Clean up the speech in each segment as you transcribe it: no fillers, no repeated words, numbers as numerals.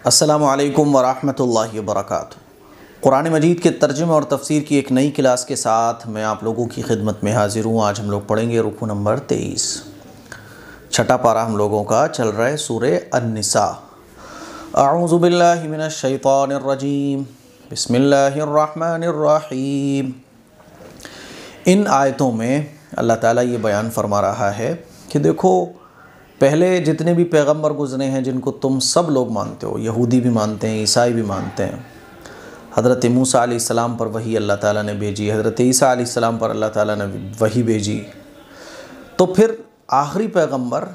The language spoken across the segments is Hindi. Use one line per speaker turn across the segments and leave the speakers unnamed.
अस्सलामु अलैकुम वरहमतुल्लाहि वबरकातुहू। कुरान मजीद के तर्जुमे और तफसीर की एक नई क्लास के साथ मैं आप लोगों की खिदमत में हाजिर हूँ। आज हम लोग पढ़ेंगे रुकू नंबर 23। छठा पारा हम लोगों का चल रहा है सूरे अन्निसा। अऊज़ु बिल्लाहि मिनश शैतानिर रजीम, बिस्मिल्लाहिर रहमानिर रहीम। इन आयतों में अल्लाह ताला ये बयान फरमा रहा है कि देखो, पहले जितने भी पैगंबर गुज़रे हैं जिनको तुम सब लोग मानते हो, यहूदी भी मानते हैं, ईसाई भी मानते हैं, हज़रत मूसा अलैहिस्सलाम पर वही अल्लाह ताला ने भेजी, हज़रत ईसा अलैहिस्सलाम पर अल्लाह ताला ने वही भेजी, तो फिर आखिरी पैगंबर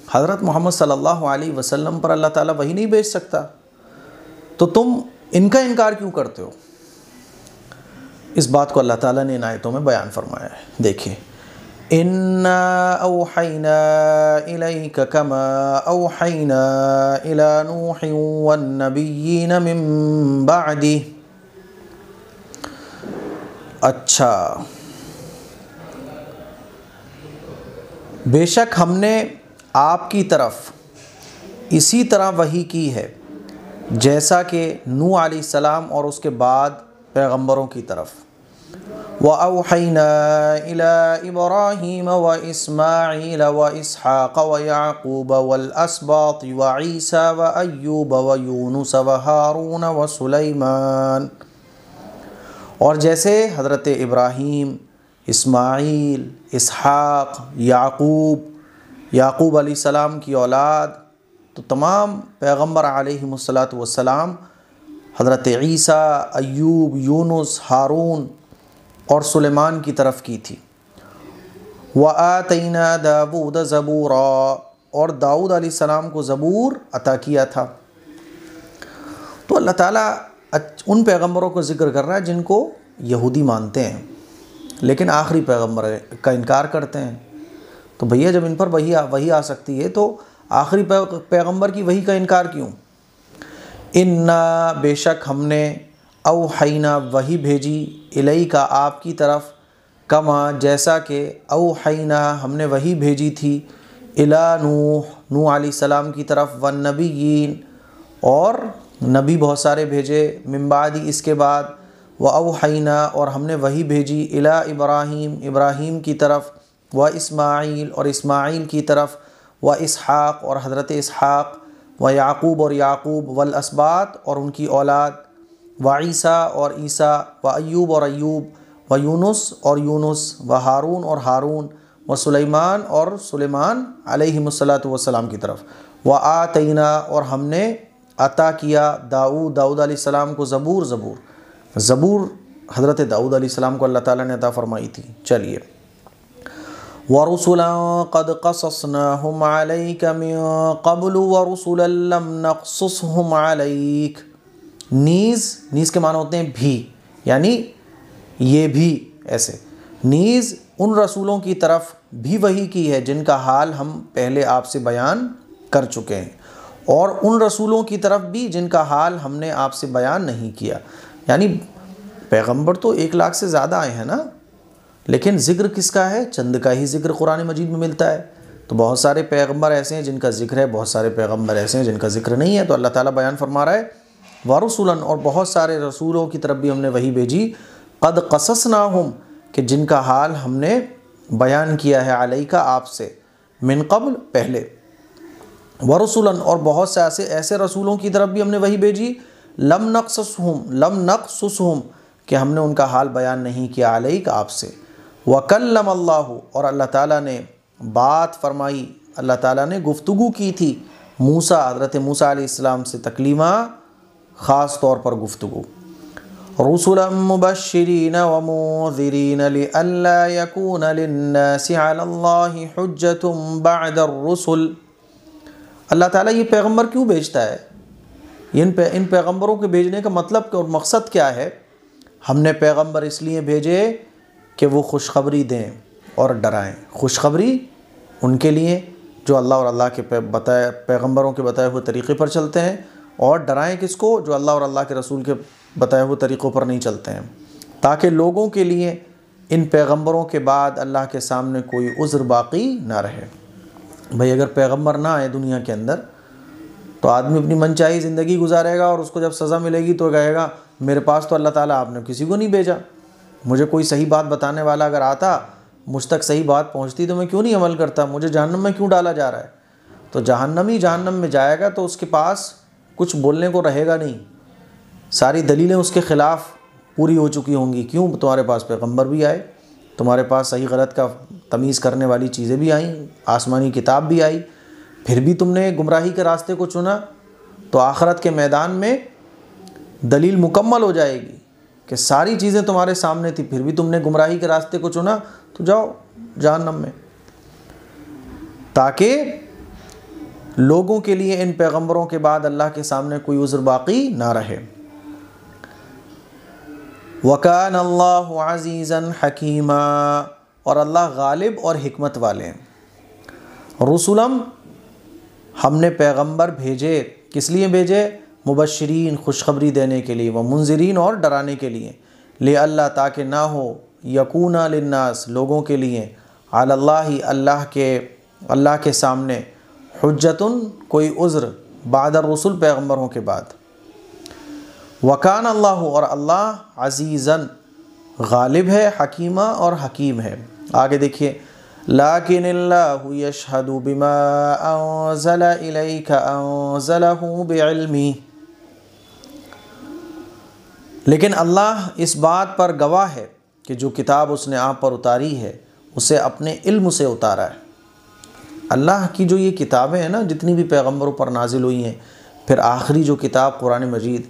हज़रत मोहम्मद सल्लल्लाहु अलैहि वसल्लम पर अल्लाह ताला वही नहीं भेज सकता? तो तुम इनका इनकार क्यों करते हो? इस बात को अल्लाह ताला ने इन आयतों में बयान फरमाया है। देखिए, इन्ना औहैना इलैका कमा औहैना इला नूहिन वन्नबिय्यीन मिन बअदी। अच्छा, बेशक हमने आपकी तरफ इसी तरह वही की है जैसा कि नूह अलैहिस्सलाम और उसके बाद पैगंबरों की तरफ। व औहैना इला इब्राहीम व इस्माईल व इसहाक़ व याक़ूब वल अस्बात व ईसा व अय्यूब व यूनुस व हारून व सुलैमान। और जैसे हज़रत इब्राहीम, इस्माईल, इसहाक़, याक़ूब अलैहिस्सलाम की औलाद, तो तमाम पैगंबर अलैहिमुस्सलातु वस्सलाम हज़रत ईसा, अय्यूब, यूनुस, हारून और सुलेमान की तरफ की थी। व आतैना दाऊद ज़बूरा, और दाऊद अलैहिस्सलाम को ज़बूर अता किया था। तो अल्लाह ताला उन पैगंबरों को ज़िक्र कर रहा है जिनको यहूदी मानते हैं लेकिन आखिरी पैगंबर का इनकार करते हैं। तो भैया, जब इन पर वही आ सकती है तो आखिरी पैगंबर की वही का इनकार क्यों? इन्ना, बेशक हमने, औहैना वही भेजी, इलैका आपकी तरफ, कमा जैसा कि, औहैना हमने वही भेजी थी, इला नूह अलैहिस्सलाम की तरफ, वन्नबिय्यीन और नबी बहुत सारे भेजे, मिन बादी इसके बाद, व औहैना और हमने वही भेजी, इला इब्राहीम की तरफ, व इस्माईल और इस्माईल की तरफ, व इसहाक़ और हज़रत इसहाक़, व याक़ूब और याक़ूब, वल अस्बात और उनकी औलाद, व ईसा और ईसा, व अय्यूब और अय्यूब, व यूनुस और यूनुस, व हारून और हारून, व सुलैमान और सुलेमान अलैहिमुस्सलातु वस्सलाम की तरफ। व आतैना और हमने अता किया दाऊद अलैहिस्सलाम को ज़बूर हज़रत दाऊद अलैहिस्सलाम को अल्लाह ताला ने अता फरमाई थी। चलिए, व रुसुलन क़द क़ससनाहुम अलैका मिन क़ब्लु व रुसुलन लम नक़सुसहुम अलैक। नीज़ के माने होते हैं भी, यानी ये भी ऐसे। नीज़ उन रसूलों की तरफ भी वही की है जिनका हाल हम पहले आपसे बयान कर चुके हैं, और उन रसूलों की तरफ भी जिनका हाल हमने आपसे बयान नहीं किया। यानी पैगंबर तो 1 लाख से ज़्यादा आए हैं ना, लेकिन ज़िक्र किसका है? चंद का ही ज़िक्र कुरान मजीद में मिलता है। तो बहुत सारे पैगंबर ऐसे हैं जिनका ज़िक्र है, बहुत सारे पैगंबर ऐसे हैं जिनका ज़िक्र नहीं है। तो अल्लाह ताला बयान फरमा रहा है, वरुसुलन और बहुत सारे रसूलों की तरफ भी हमने वही भेजी, क़द क़ससनाहुम कि जिनका हाल हमने बयान किया है, अलैका आपसे, मिन क़ब्ल पहले, वरुसुलन और बहुत से ऐसे रसूलों की तरफ भी हमने वही भेजी, लम नक़सुसहुम कि हमने उनका हाल बयान नहीं किया, अलैका आपसे। व कल्लम अल्लाहु और अल्लाह ताला ने बात फरमाई, अल्लाह ताला ने गुफ्तगू की थी हज़रत मूसा अलैहिस्सलाम से, तकलीमा ख़ास तौर पर गुफ्तगू। रुसुलन मुबश्शिरीन व मुन्ज़िरीन लिअल्ला यकून लिन्नासि अलल्लाहि हुज्जतुन बअदर रुसुल। अल्लाह ताला ये पैगंबर क्यों भेजता है? इन पैगंबरों के भेजने का मतलब और मकसद क्या है? हमने पैगंबर इसलिए भेजे कि वो खुशखबरी दें और डराएं। खुशखबरी उनके लिए जो अल्लाह और अल्लाह के पैगंबरों के बताए हुए तरीक़े पर चलते हैं, और डराएं किसको? जो अल्लाह और अल्लाह के रसूल के बताए हुए तरीक़ों पर नहीं चलते हैं, ताकि लोगों के लिए इन पैगंबरों के बाद अल्लाह के सामने कोई उज़्र बाक़ी ना रहे। भाई, अगर पैगंबर ना आए दुनिया के अंदर तो आदमी अपनी मनचाही ज़िंदगी गुजारेगा और उसको जब सज़ा मिलेगी तो कहेगा मेरे पास तो अल्लाह ताला आपने किसी को नहीं भेजा, मुझे कोई सही बात बताने वाला अगर आता, मुझ तक सही बात पहुंचती तो मैं क्यों नहीं अमल करता, मुझे जहन्नम में क्यों डाला जा रहा है। तो जहन्नमी जहन्नम में जाएगा तो उसके पास कुछ बोलने को रहेगा नहीं, सारी दलीलें उसके ख़िलाफ़ पूरी हो चुकी होंगी। क्यों? तुम्हारे पास पैगम्बर भी आए, तुम्हारे पास सही गलत का तमीज़ करने वाली चीज़ें भी आईं, आसमानी किताब भी आई, फिर भी तुमने गुमराही के रास्ते को चुना। तो आखिरत के मैदान में दलील मुकम्मल हो जाएगी कि सारी चीज़ें तुम्हारे सामने थी, फिर भी तुमने गुमराही के रास्ते को चुना, तो जाओ जहन्नम में। ताकि लोगों के लिए इन पैगंबरों के बाद अल्लाह के सामने कोई उज़्र बाकी ना रहे। वकान अल्लाहु अज़ीज़न हकीमा, और अल्लाह गालिब और हिकमत वाले हैं। रुसुलम, हमने पैगंबर भेजे, किस लिए भेजे? मुबश्शिरीन, खुशखबरी देने के लिए, व मुंज़िरीन, और डराने के लिए। ले अल्लाह, ताकि ना हो, यकूना लिन्नास, लोगों के लिए, अलल्लाहि, अल्लाह के सामने, हुज्जतुन, कोई उज़्र, बाद रुसुल, पैगंबरों के बाद। वकान अल्लाह, और अल्लाह अज़ीज़न, गालिब है, हकीमा, और हकीम है। आगे देखिए, लाकिनिल्लाहु यशहदु बिमा अंज़ला इलैका अंज़लहु बिइल्मी, लेकिन अल्लाह इस बात पर गवाह है कि जो किताब उसने आप पर उतारी है उसे अपने इल्म से उतारा है। अल्लाह की जो ये किताबें हैं ना, जितनी भी पैगंबरों पर नाजिल हुई हैं, फिर आखिरी जो किताब कुरान मजीद,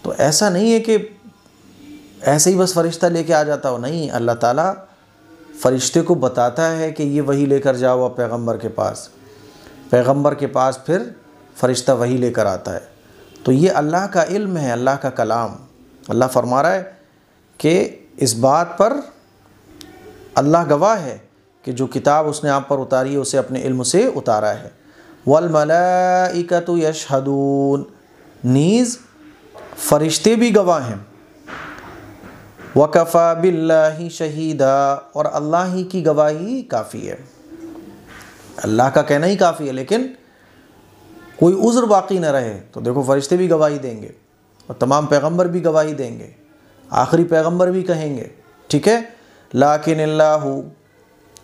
तो ऐसा नहीं है कि ऐसे ही बस फ़रिश्ता लेके आ जाता हो, नहीं, अल्लाह ताला फ़रिश्ते को बताता है कि ये वही लेकर जाओ आप पैगंबर के पास, पैगंबर के पास फिर फ़रिश्ता वही लेकर आता है। तो ये अल्लाह का इल्म है, अल्लाह का कलाम। अल्लाह फरमा रहा है कि इस बात पर अल्लाह गवाह है कि जो किताब उसने आप पर उतारी है उसे अपने इल्म से उतारा है। वल मलाइकतु यशहदून, नीज़ फ़रिश्ते भी गवाह हैं। वकफ़ा बिल्लाहि शहीदा, और अल्लाह ही की गवाही काफ़ी है, अल्लाह का कहना ही काफ़ी है। लेकिन कोई उज़्र बाकी न रहे तो देखो फ़रिश्ते भी गवाही देंगे और तमाम पैगंबर भी गवाही देंगे, आखिरी पैगंबर भी कहेंगे, ठीक है। लाकिनिल्लाहु,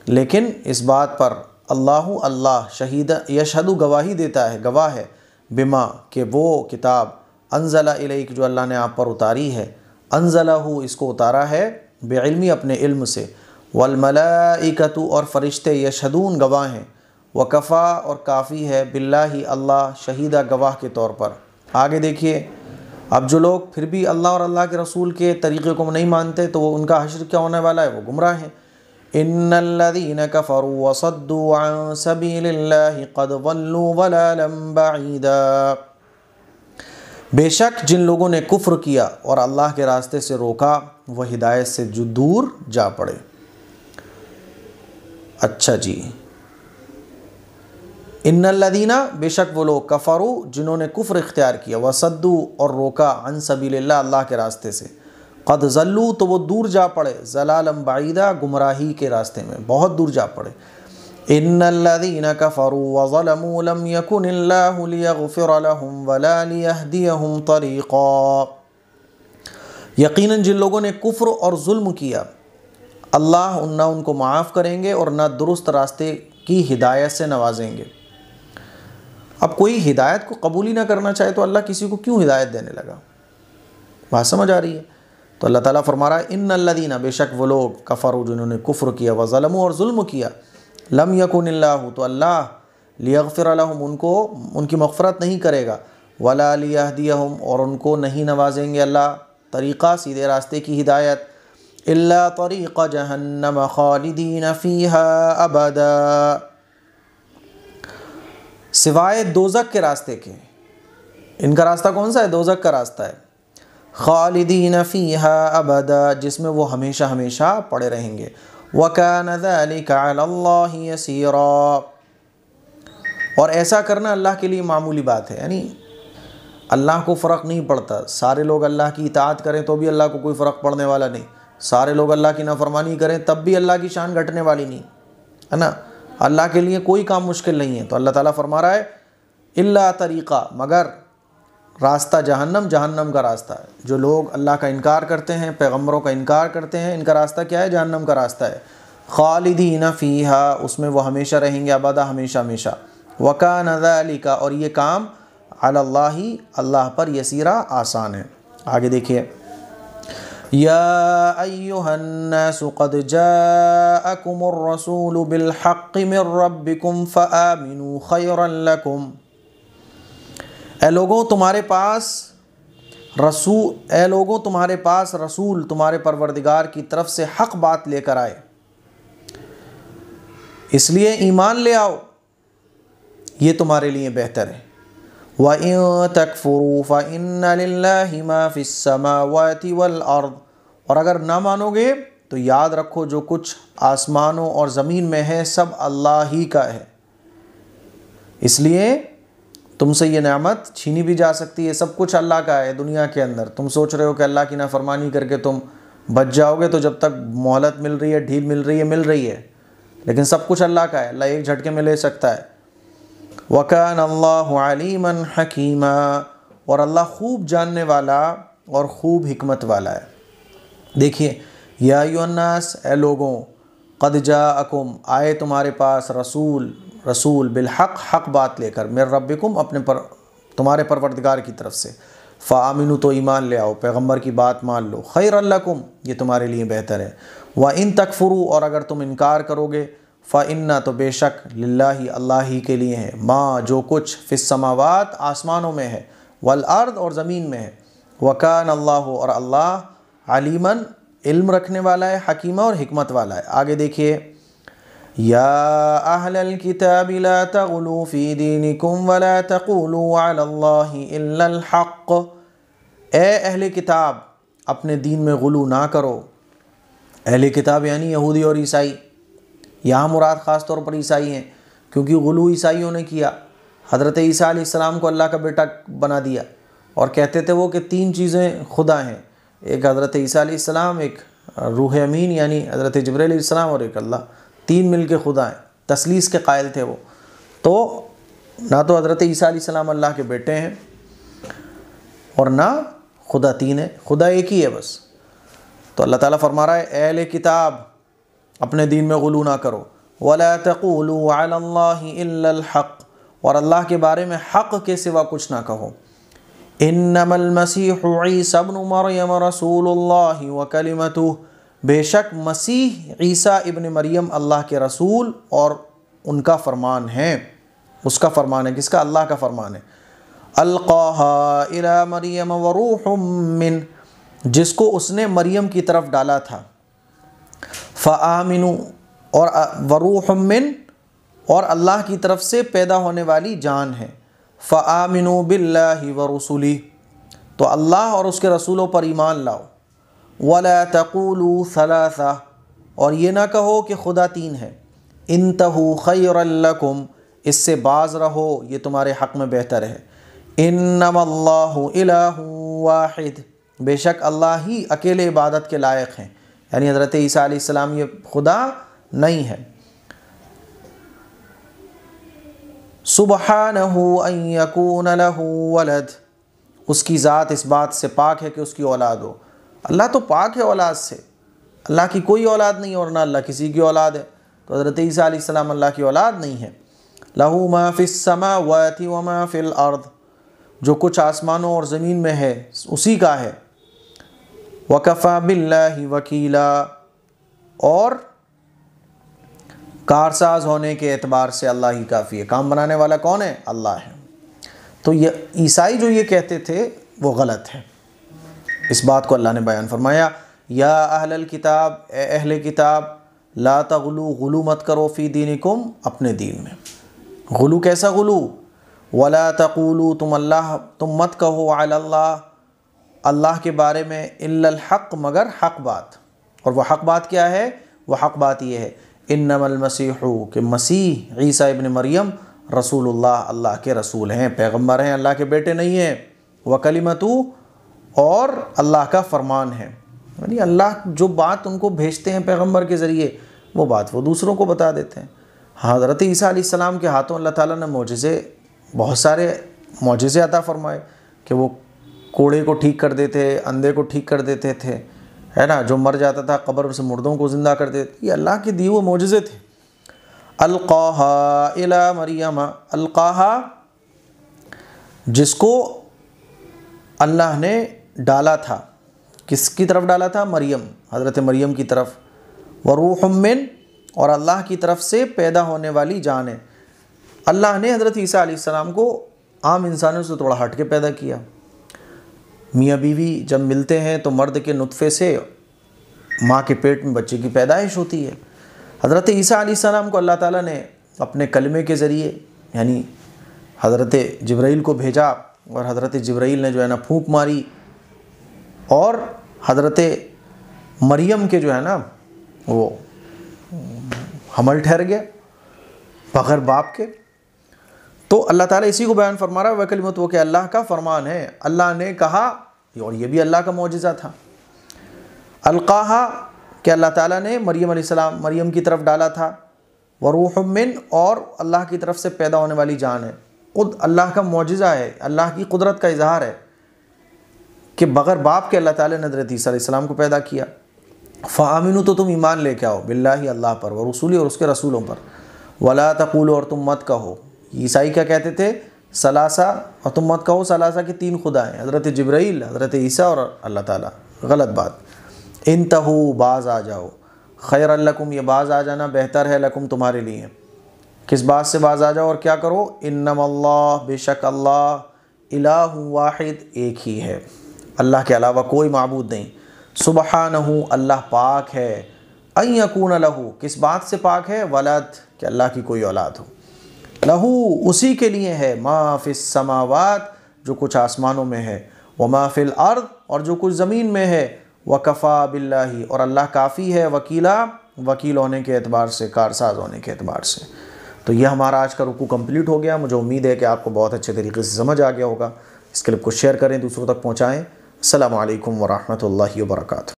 लेकिन इस बात पर अल्लाह शहीदा, यशहदु, गवाही देता है, गवाह है, बिमा, के वो किताब, अंज़ला इलैक, जो अल्लाह ने आप पर उतारी है, अंज़लहु, इसको उतारा है, बेइल्मी, अपने इल्म से। वल मलाइकतु, और फ़रिश्ते, यशहदून, गवाह हैं, वकफ़ा, और काफ़ी है, बिल्लाहि, अल्लाह, शहीदा, गवाह के तौर पर। आगे देखिए, अब जो लोग फिर भी अल्लाह और अल्लाह के रसूल के तरीक़े को नहीं मानते तो वो उनका हश्र क्या होने वाला है? वो गुमराह हैं। इन्नल्लज़ीना कफ़रू वसद्दू अन सबीलिल्लाहि क़द ज़ल्लू ज़लालन बईदा, बेशक जिन लोगों ने कुफ्र किया और अल्लाह के रास्ते से रोका वह हिदायत से जो दूर जा पड़े। अच्छा जी, इन्नल्लज़ीना, बेशक वो लोग, कफ़रू, जिन्होंने कुफ्र इख्तियार किया, वसद्दू, और रोका, अन सबीलिल्लाह, अल्लाह के रास्ते से, क़द ज़ल्लू, तो वो दूर जा पड़े, ज़लालन बईदा, गुमराही के रास्ते में बहुत दूर जा पड़े। इन्नल्लज़ीना कफ़रू वज़लमू लम यकुनिल्लाहु लियग़फ़िर लहुम वला लियहदियहुम तरीक़ा, यकीनन जिन लोगों ने कुफ्र और जुल्म किया अल्लाह ना उनको माफ़ करेंगे और ना दुरुस्त रास्ते की हिदायत से नवाजेंगे। अब कोई हिदायत को कबूल ही ना करना चाहे तो अल्लाह किसी को क्यों हिदायत देने लगा? बात समझ आ रही है? तो अल्लाह ताला फरमा रहा है, इन्नल्लज़ीना, बेशक वो लोग, कफ़रू, जिन्होंने कुफ्र किया, वज़लमू, और जुल्म किया, लम यकुनिल्लाहु, तो अल्लाह, लियग़फ़िर लहुम, उनको उनकी मग़फ़रत नहीं करेगा, वला लियहदियहुम, और उनको नहीं नवाजेंगे अल्लाह तरीक़ा, सीधे रास्ते की हिदायत, इल्ला तरीक़ जहन्नम ख़ालिदीन फ़ीहा अबदा, सिवाय दोज़ख के रास्ते के। इनका रास्ता कौन सा है? दोज़ख का रास्ता है। ख़ालिदीन फ़ीहा अबदा, जिसमें वो हमेशा हमेशा पड़े रहेंगे। वकान ज़ालिका अलल्लाहि यसीरा, और ऐसा करना अल्लाह के लिए मामूली बात है, यानी अल्लाह को फ़र्क नहीं पड़ता। सारे लोग अल्लाह की इताअत करें तो भी अल्लाह को कोई फ़र्क पड़ने वाला नहीं, सारे लोग अल्लाह की नाफरमानी करें तब भी अल्लाह की शान घटने वाली नहीं है ना। अल्लाह के लिए कोई काम मुश्किल नहीं है। तो अल्लाह ताला फरमा रहा है, इल्ला तरीक़ा, मगर रास्ता जहन्नम, जहन्नम का रास्ता है। जो लोग अल्लाह का इनकार करते हैं, पैगम्बरों का इनकार करते हैं, इनका रास्ता क्या है? जहन्नम का रास्ता है। खालिदीन फ़ीहा, उसमें वो हमेशा रहेंगे, अबदा, हमेशा हमेशा। वकान ज़ालिका, और ये काम अलल्लाहि, अल्लाह पर यसीरा, आसान है। आगे देखिए, या अय्युहन्नासु क़द जाअकुमुर रसूलु बिल हक़्क़ि मिर रब्बिकुम फ़आमिनू ख़ैरन लकुम। ए लोगों तुम्हारे पास रसूल तुम्हारे परवरदिगार की तरफ से हक़ बात लेकर आए, इसलिए ईमान ले आओ, ये तुम्हारे लिए बेहतर है। व इन तकफुरू फ़इन्ना लिल्लाहि मा फ़िस समावाति वल अर्द, और अगर ना मानोगे तो याद रखो जो कुछ आसमानों और ज़मीन में है सब अल्लाह ही का है। इसलिए तुमसे ये नेमत छीनी भी जा सकती है, सब कुछ अल्लाह का है दुनिया के अंदर। तुम सोच रहे हो कि अल्लाह की नाफरमानी करके तुम बच जाओगे, तो जब तक मोहलत मिल रही है, ढील मिल रही है, लेकिन सब कुछ अल्लाह का है, अल्लाह एक झटके में ले सकता है। वकान अल्लाहु अलीमन हकीमा, और अल्लाह खूब जानने वाला और खूब हिकमत वाला है। देखिए, या अय्युहन्नास, ए लोगों, क़द जाअकुम, आए तुम्हारे पास रसूल बिलहक़, हक़ बात लेकर, मिर रब्बिकुम, तुम्हारे परवरदिगार की तरफ से। फ़आमिनू, तो ईमान ले आओ, पैगम्बर की बात मान लो। खैरन लकुम, ये तुम्हारे लिए बेहतर है। व इन तकफुरू, और अगर तुम इनकार करोगे, फ़इन्ना, तो बेशक, लिल्लाहि, अल्लाह ही के लिए है, माँ, जो कुछ, फ़िस समावात, आसमानों में है, वल अर्द, और ज़मीन में है। वकान अल्लाहु, और अल्लाह, अलीमन, इल्म रखने वाला है, हकीमा, और हिकमत वाला है। आगे देखिए, या अहलल किताबि ला तग़लू फ़ी दीनिकुम वला तक़ूलू अलल्लाहि इल्लल हक़्क़। ए अहले किताब, अपने दीन में गुलू ना करो। अहले किताब यानी यहूदी और ईसाई, यहाँ मुराद ख़ास तौर पर ईसाई हैं, क्योंकि गुलू ईसाइयों ने किया। हज़रत ईसा अलैहिस्सलाम को अल्लाह का बेटा बना दिया, और कहते थे वो कि 3 चीज़ें खुदा हैं, एक हज़रत ईसा अलैहिस्सलाम, एक रूह अमीन यानी हज़रत जिब्रील अलैहिस्सलाम, और एक अल्लाह, 3 मिल के खुदा हैं। तस्लीस के कायल थे वो। तो ना तो हज़रत ईसा अलैहिस्सलाम अल्लाह के बेटे हैं, और ना खुदा 3 है, खुदा एक ही है बस। तो अल्लाह ताला फरमा रहा है, अहले किताब, अपने दीन में गुलू ना करो। वला तक़ूलू अलल्लाहि इल्लल हक़्क़, और अल्लाह के बारे में हक़ के सिवा कुछ ना कहो। इन्नमल मसीहु ईसा इब्नु मरियम रसूलुल्लाहि व कलिमतुहु, बेशक मसीह ईसा इब्न मरियम अल्लाह के रसूल और उनका फरमान है। उसका फरमान है, किसका? अल्लाह का फरमान है। अलक़ाहा इला मरियम व रूहुम मिन, जिसको उसने मरियम की तरफ डाला था। फ़आमिनू, और वरूहुम मिन, और अल्लाह की तरफ से पैदा होने वाली जान है। फ़आमिनू बिल्लाहि व रसूली, तो अल्लाह और उसके रसूलों पर ईमान लाओ। वला तक़ूलू सलासा, और ये ना कहो कि खुदा 3 है। इंतहू खैरन लकुम, इससे बाज रहो, ये तुम्हारे हक़ में बेहतर है। इन्नमल्लाहु इलाहु वाहिद, बेशक अल्लाह ही अकेले इबादत के लायक हैं, यानी हज़रत ईसा अलैहिस्सलाम ये खुदा नहीं है। सुब्हानहु अन यकून लहू वलद, उसकी ज़ात इस बात से पाक है कि उसकी औलाद हो। अल्लाह तो पाक है औलाद से, अल्लाह की कोई औलाद नहीं, और ना अल्लाह किसी की औलाद है। तो हज़रत ईसा अलैहिस्सलाम अल्लाह की औलाद नहीं है। लहू मा फ़िस समावाति व मा फ़िल अर्द, जो कुछ आसमानों और ज़मीन में है उसी का है। वकफ़ा बिल्लाहि वकीला, और कारसाज होने के एतबार से अल्लाह ही काफ़ी है। काम बनाने वाला कौन है? अल्लाह है। तो ये ईसाई जो ये कहते थे वो गलत है। इस बात को अल्लाह ने बयान फरमाया, या अहलल किताब, ए अहले किताब, ला तग़लू, गुलू मत करो, फ़ी दीनिकुम, अपने दीन में। गुलू कैसा गुलू? वला तक़ूलू, तुम मत कहो, अलल्लाह, अल्लाह के बारे में, इल्लल हक़्क़, मगर हक़ बात। और वह हक़ बात क्या है? वह हक़ बात ये है, इन्नमल मसीहु, कि मसीह ईसा इब्न मरियम रसूलुल्लाह, अल्लाह के रसूल हैं, पैगम्बर हैं, अल्लाह के बेटे नहीं हैं। व कलिमतु, और अल्लाह का फरमान है, यानी अल्लाह जो बात उनको भेजते हैं पैगम्बर के ज़रिए, वो बात वो दूसरों को बता देते हैं। हज़रत ईसा अलैहिस्सलाम के हाथों अल्लाह ताला ने मोजज़े बहुत सारे मौजिज़े अता फरमाए कि वो कोड़े को ठीक कर देते, अंधे को ठीक कर देते थे, है ना, जो मर जाता था कब्र से मुर्दों को ज़िंदा कर देते। ये अल्लाह के दिए हुए मौजिज़े थे। अलक़ाहा इला मरियम, अलक़ाहा जिसको अल्लाह ने डाला था, किसकी तरफ डाला था? मरियम, हज़रत मरियम की तरफ। व रूहुम मिन, और अल्लाह की तरफ से पैदा होने वाली जान है। अल्लाह ने हज़रत ईसा अलैहिस्सलाम को आम इंसानों से थोड़ा हट के पैदा किया। मियाँ बीवी जब मिलते हैं तो मर्द के नुत्फ़े से माँ के पेट में बच्चे की पैदाइश होती है। हज़रत ईसा अलैहिस्सलाम को अल्लाह ताला ने अपने कलमे के ज़रिए, यानी हज़रत जिब्राइल को भेजा, और हज़रत जिब्राइल ने जो है ना फूंक मारी, और हज़रत मरियम के जो है ना वो हमल ठहर गया बग़ैर बाप के। तो अल्लाह ताला इसी को बयान फरमा रहा है, वह कलिमत वो कि अल्लाह का फरमान है। अल्लाह ने कहा, और ये भी अल्लाह का मौजिज़ा था। अलक़ाहा कि अल्लाह ताला ने मरियम की तरफ डाला था। व रूहुम मिन, और अल्लाह की तरफ से पैदा होने वाली जान है। खुद अल्लाह का मौजिज़ा है, अल्लाह की कुदरत का इजहार है कि बग़ैर बाप के अल्लाह ताला ने हज़रत ईसा अलैहिस्सलाम को पैदा किया। फ़ामिनु, तो तुम ईमान लेके आओ, बिल्लाहि, अल्लाह पर, व रसूली, और उसके रसूलों पर। वला तक़ूलू, और तुम मत कहो। ईसाई क्या कहते थे? सलासा, और तुम मत कहो सलासा के 3 खुदा हैं, हज़रत जिब्राइल, हज़रत ईसा और अल्लाह ताला। गलत बात। इंतहू, बाज़ आ जाओ। खैर लकुम, ये बाज़ आ जाना बेहतर है, लकुम, तुम्हारे लिए। किस बात से बाज़ आ जाओ और क्या करो? इन्नमल्लाह, बेशक अल्लाह, इलाहु वाहिद, एक ही है, अल्लाह के अलावा कोई माबूद नहीं। सुबहानहू, अल्लाह पाक है। अन यकून लहू, किस बात से पाक है? वलद, कि अल्लाह की कोई औलाद हो। लहू, उसी के लिए है। मा फिस समावात, जो कुछ आसमानों में है। व मा फिल अर्द, और जो कुछ ज़मीन में है। व कफ़ा बिल्लाही, और अल्लाह काफ़ी है। वकीला, वकील होने के एतबार से, कारसाज होने के एतबार से। तो यह हमारा आज का रुकू कंप्लीट हो गया। मुझे उम्मीद है कि आपको बहुत अच्छे तरीके से समझ आ गया होगा। इस क्लिप को शेयर करें, दूसरों तक पहुँचाएँ। अस्सलामु अलैकुम व रहमतुल्लाहि व बरकातुहू।